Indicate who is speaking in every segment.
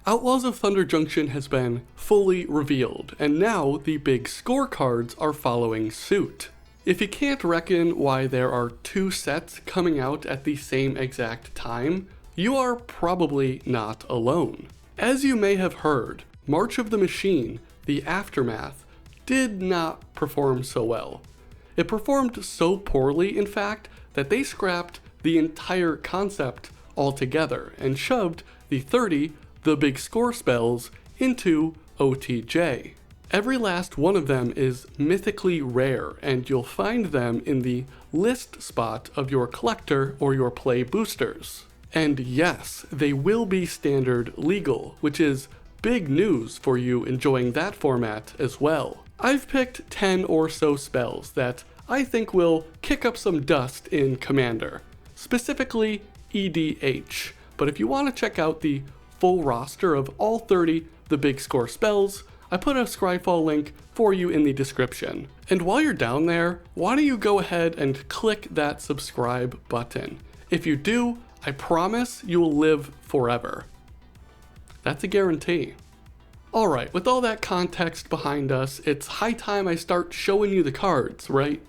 Speaker 1: Outlaws of Thunder Junction has been fully revealed, and now the big scorecards are following suit. If you can't reckon why there are two sets coming out at the same exact time, you are probably not alone. As you may have heard, March of the Machine, the Aftermath, did not perform so well. It performed so poorly, in fact, that they scrapped the entire concept altogether and shoved the 30 the big score spells into OTJ. Every last one of them is mythically rare, and you'll find them in the list spot of your collector or your play boosters. And yes, they will be standard legal, which is big news for you enjoying that format as well. I've picked 10 or so spells that I think will kick up some dust in Commander, specifically EDH. But if you want to check out the full roster of all 30 the big score spells, I put a Scryfall link for you in the description. And while you're down there, why don't you go ahead and click that subscribe button. If you do, I promise you will live forever. That's a guarantee. Alright, with all that context behind us, it's high time I start showing you the cards, right?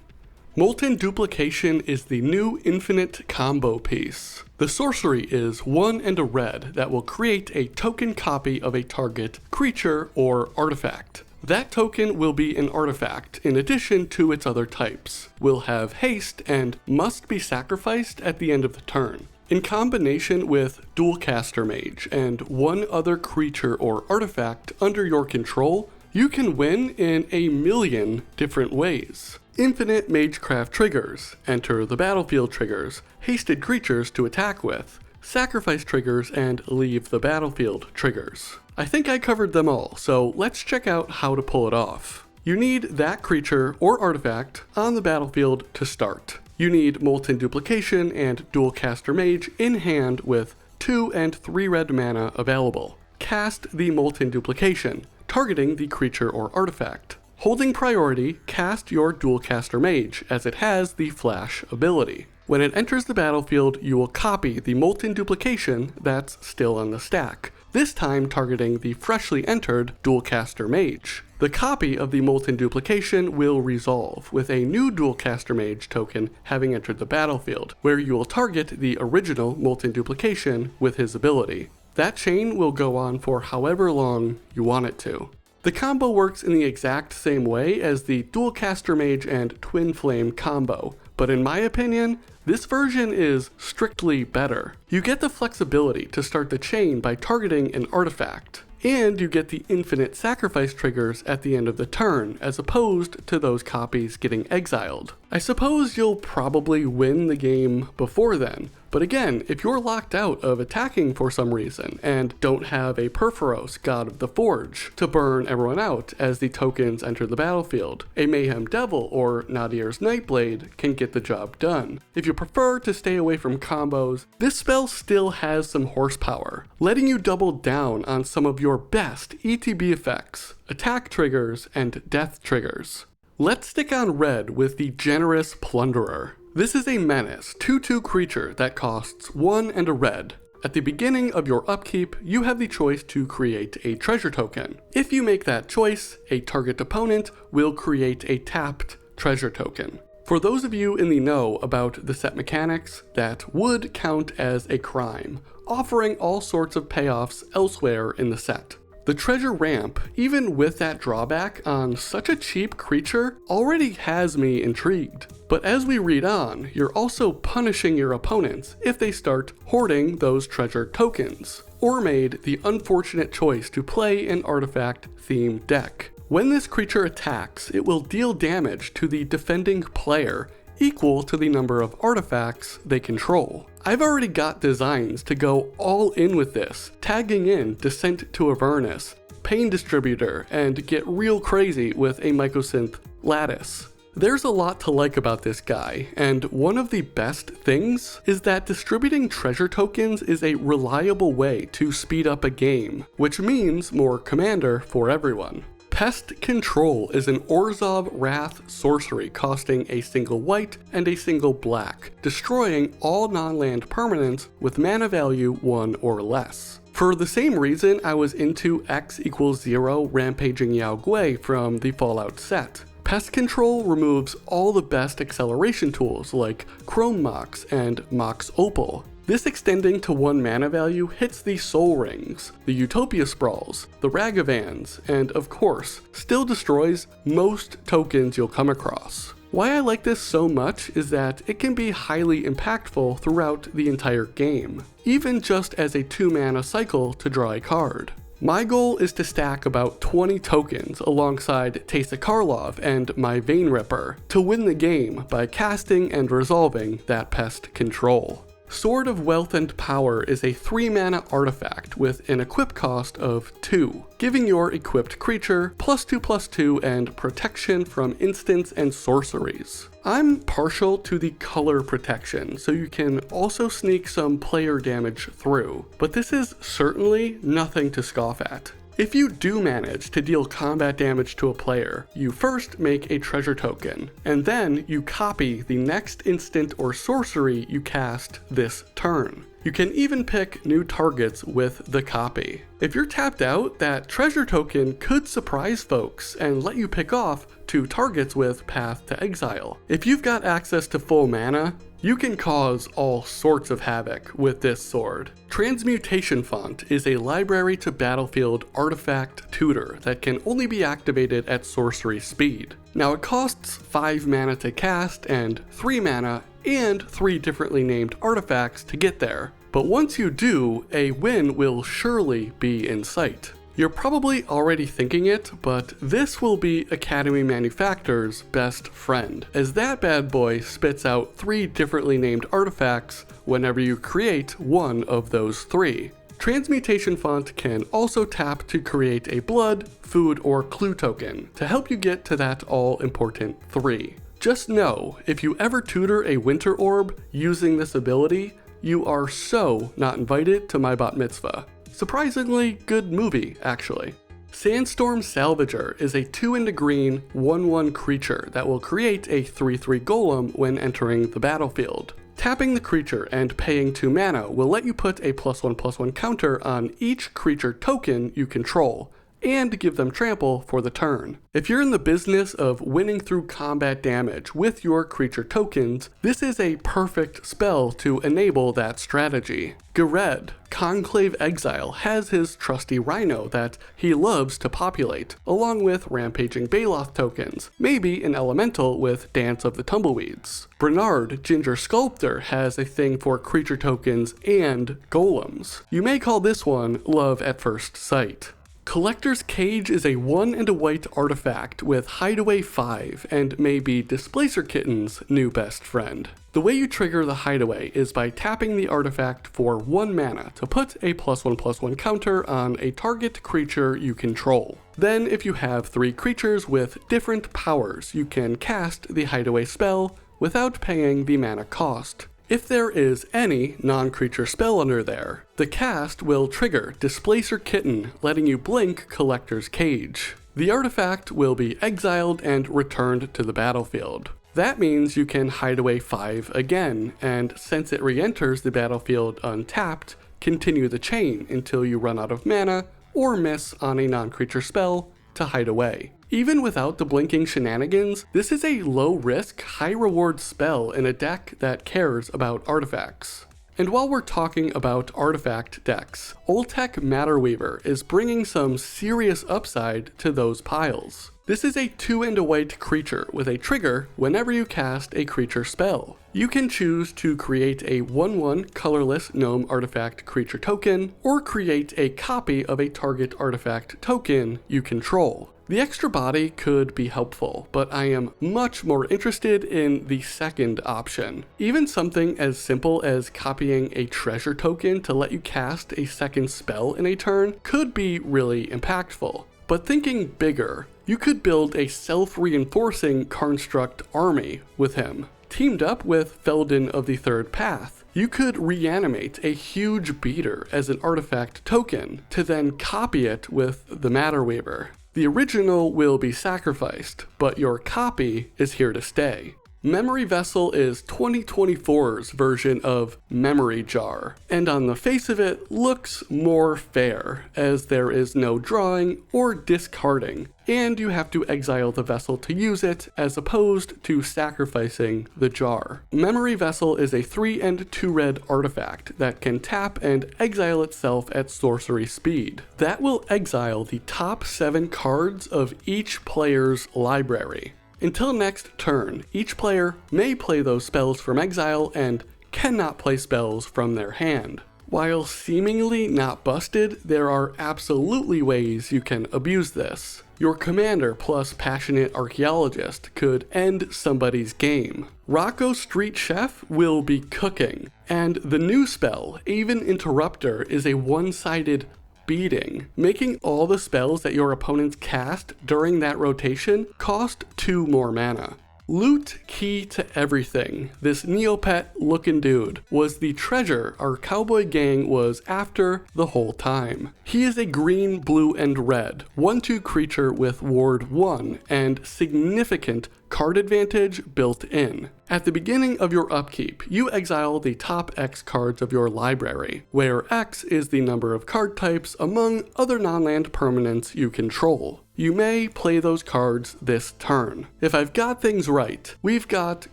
Speaker 1: Molten Duplication is the new infinite combo piece. The sorcery is 1 and a red that will create a token copy of a target creature or artifact. That token will be an artifact in addition to its other types, will have haste, and must be sacrificed at the end of the turn. In combination with Dualcaster Mage and one other creature or artifact under your control, you can win in a million different ways. Infinite Magecraft triggers, enter the battlefield triggers, hasted creatures to attack with, sacrifice triggers, and leave the battlefield triggers. I think I covered them all, so let's check out how to pull it off. You need that creature or artifact on the battlefield to start. You need Molten Duplication and Dualcaster Mage in hand with 2 and 3 red mana available. Cast the Molten Duplication, targeting the creature or artifact. Holding priority, cast your Dualcaster Mage, as it has the Flash ability. When it enters the battlefield, you will copy the Molten Duplication that's still on the stack, this time targeting the freshly entered Dualcaster Mage. The copy of the Molten Duplication will resolve, with a new Dualcaster Mage token having entered the battlefield, where you will target the original Molten Duplication with his ability. That chain will go on for however long you want it to. The combo works in the exact same way as the Dualcaster Mage and Twin Flame combo, but in my opinion, this version is strictly better. You get the flexibility to start the chain by targeting an artifact, and you get the infinite sacrifice triggers at the end of the turn, as opposed to those copies getting exiled. I suppose you'll probably win the game before then, but again, if you're locked out of attacking for some reason and don't have a Perforos, God of the Forge, to burn everyone out as the tokens enter the battlefield, a Mayhem Devil or Nadir's Nightblade can get the job done. If you prefer to stay away from combos, this spell still has some horsepower, letting you double down on some of your best ETB effects, attack triggers, and death triggers. Let's stick on red with the Generous Plunderer. This is a menace 2/2 creature that costs 1 and a red. At the beginning of your upkeep, you have the choice to create a treasure token. If you make that choice, a target opponent will create a tapped treasure token. For those of you in the know about the set mechanics, that would count as a crime, offering all sorts of payoffs elsewhere in the set. The treasure ramp, even with that drawback on such a cheap creature, already has me intrigued. But as we read on, you're also punishing your opponents if they start hoarding those treasure tokens, or made the unfortunate choice to play an artifact-themed deck. When this creature attacks, it will deal damage to the defending player equal to the number of artifacts they control. I've already got designs to go all in with this, tagging in Descent to Avernus, Pain Distributor, and get real crazy with a Mycosynth Lattice. There's a lot to like about this guy, and one of the best things is that distributing treasure tokens is a reliable way to speed up a game, which means more commander for everyone. Pest Control is an Orzhov Wrath sorcery costing a single white and a single black, destroying all non-land permanents with mana value 1 or less. For the same reason I was into X=0 Rampaging Yao Gui from the Fallout set. Pest Control removes all the best acceleration tools like Chrome Mox and Mox Opal. This extending to 1 mana value hits the Soul Rings, the Utopia Sprawls, the Ragavans, and of course, still destroys most tokens you'll come across. Why I like this so much is that it can be highly impactful throughout the entire game, even just as a 2 mana cycle to draw a card. My goal is to stack about 20 tokens alongside Teysa Karlov and my Vein Ripper to win the game by casting and resolving that Pest Control. Sword of Wealth and Power is a 3 mana artifact with an equip cost of 2, giving your equipped creature +2/+2 and protection from instants and sorceries. I'm partial to the color protection, so you can also sneak some player damage through, but this is certainly nothing to scoff at. If you do manage to deal combat damage to a player, you first make a treasure token, and then you copy the next instant or sorcery you cast this turn. You can even pick new targets with the copy. If you're tapped out, that treasure token could surprise folks and let you pick off 2 targets with Path to Exile. If you've got access to full mana, you can cause all sorts of havoc with this sword. Transmutation Font is a library to battlefield artifact tutor that can only be activated at sorcery speed. Now it costs 5 mana to cast and 3 mana and 3 differently named artifacts to get there. But once you do, a win will surely be in sight. You're probably already thinking it, but this will be Academy Manufacturer's best friend, as that bad boy spits out 3 differently named artifacts whenever you create one of those 3. Transmutation Font can also tap to create a blood, food, or clue token to help you get to that all-important 3. Just know, if you ever tutor a Winter Orb using this ability, you are so not invited to my bat mitzvah. Surprisingly good movie, actually. Sandstorm Salvager is a 2 green 1/1 creature that will create a 3/3 golem when entering the battlefield. Tapping the creature and paying 2 mana will let you put a +1/+1 counter on each creature token you control, and give them trample for the turn. If you're in the business of winning through combat damage with your creature tokens, this is a perfect spell to enable that strategy. Gered, Conclave Exile, has his trusty Rhino that he loves to populate, along with Rampaging Baloth tokens, maybe an elemental with Dance of the Tumbleweeds. Bernard, Ginger Sculptor, has a thing for creature tokens and golems. You may call this one Love at First Sight. Collector's Cage is a 1 and a white artifact with Hideaway 5 and may be Displacer Kitten's new best friend. The way you trigger the Hideaway is by tapping the artifact for 1 mana to put a +1/+1 counter on a target creature you control. Then if you have 3 creatures with different powers, you can cast the Hideaway spell without paying the mana cost. If there is any non-creature spell under there, the cast will trigger Displacer Kitten, letting you blink Collector's Cage. The artifact will be exiled and returned to the battlefield. That means you can Hideaway 5 again, and since it re-enters the battlefield untapped, continue the chain until you run out of mana or miss on a non-creature spell to hide away. Even without the blinking shenanigans, this is a low-risk, high-reward spell in a deck that cares about artifacts. And while we're talking about artifact decks, Oltec Matterweaver is bringing some serious upside to those piles. This is a 2 and a white creature with a trigger whenever you cast a creature spell. You can choose to create a 1/1 colorless gnome artifact creature token, or create a copy of a target artifact token you control. The extra body could be helpful, but I am much more interested in the second option. Even something as simple as copying a treasure token to let you cast a second spell in a turn could be really impactful. But thinking bigger, you could build a self-reinforcing Construct army with him. Teamed up with Felden of the Third Path, you could reanimate a huge beater as an artifact token to then copy it with the Matterweaver. The original will be sacrificed, but your copy is here to stay. Memory Vessel is 2024's version of Memory Jar, and on the face of it looks more fair, as there is no drawing or discarding, and you have to exile the vessel to use it, as opposed to sacrificing the jar. Memory Vessel is a 3 and 2 red artifact that can tap and exile itself at sorcery speed. That will exile the top 7 cards of each player's library. Until next turn, each player may play those spells from exile and cannot play spells from their hand. While seemingly not busted, there are absolutely ways you can abuse this. Your commander plus Passionate Archaeologist could end somebody's game. Rocco Street Chef will be cooking, and the new spell, Aven Interrupter, is a one-sided beating, making all the spells that your opponents cast during that rotation cost 2 more mana. Loot key to everything. This Neopet looking dude was the treasure our cowboy gang was after the whole time. He is a green, blue, and red 1/2 creature with ward 1 and significant card advantage built in. At the beginning of your upkeep, you exile the top X cards of your library, where X is the number of card types among other non-land permanents you control. You may play those cards this turn. If I've got things right, we've got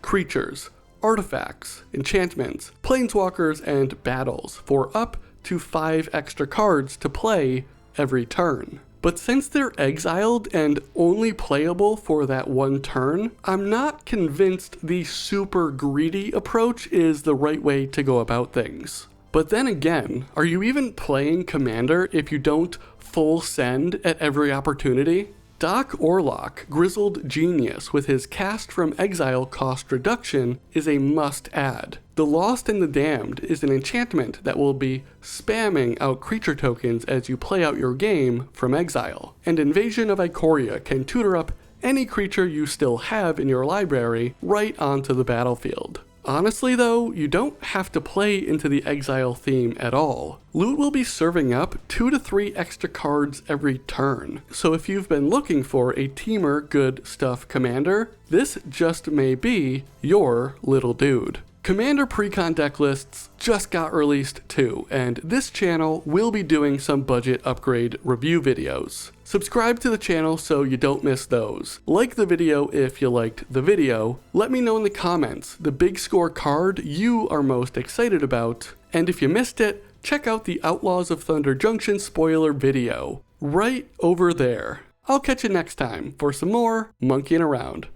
Speaker 1: creatures, artifacts, enchantments, planeswalkers, and battles for up to 5 extra cards to play every turn. But since they're exiled and only playable for that one turn, I'm not convinced the super greedy approach is the right way to go about things. But then again, are you even playing Commander if you don't full send at every opportunity? Doc Orlock, Grizzled Genius, with his cast from exile cost reduction, is a must-add. The Lost and the Damned is an enchantment that will be spamming out creature tokens as you play out your game from exile, and Invasion of Ikoria can tutor up any creature you still have in your library right onto the battlefield. Honestly though, you don't have to play into the exile theme at all. Loot will be serving up 2 to 3 extra cards every turn, so if you've been looking for a teamer good stuff commander, this just may be your little dude. Commander Precon deck lists just got released too, and this channel will be doing some budget upgrade review videos. Subscribe to the channel so you don't miss those. Like the video if you liked the video. Let me know in the comments the big score card you are most excited about, and if you missed it, check out the Outlaws of Thunder Junction spoiler video right over there. I'll catch you next time for some more monkeying around.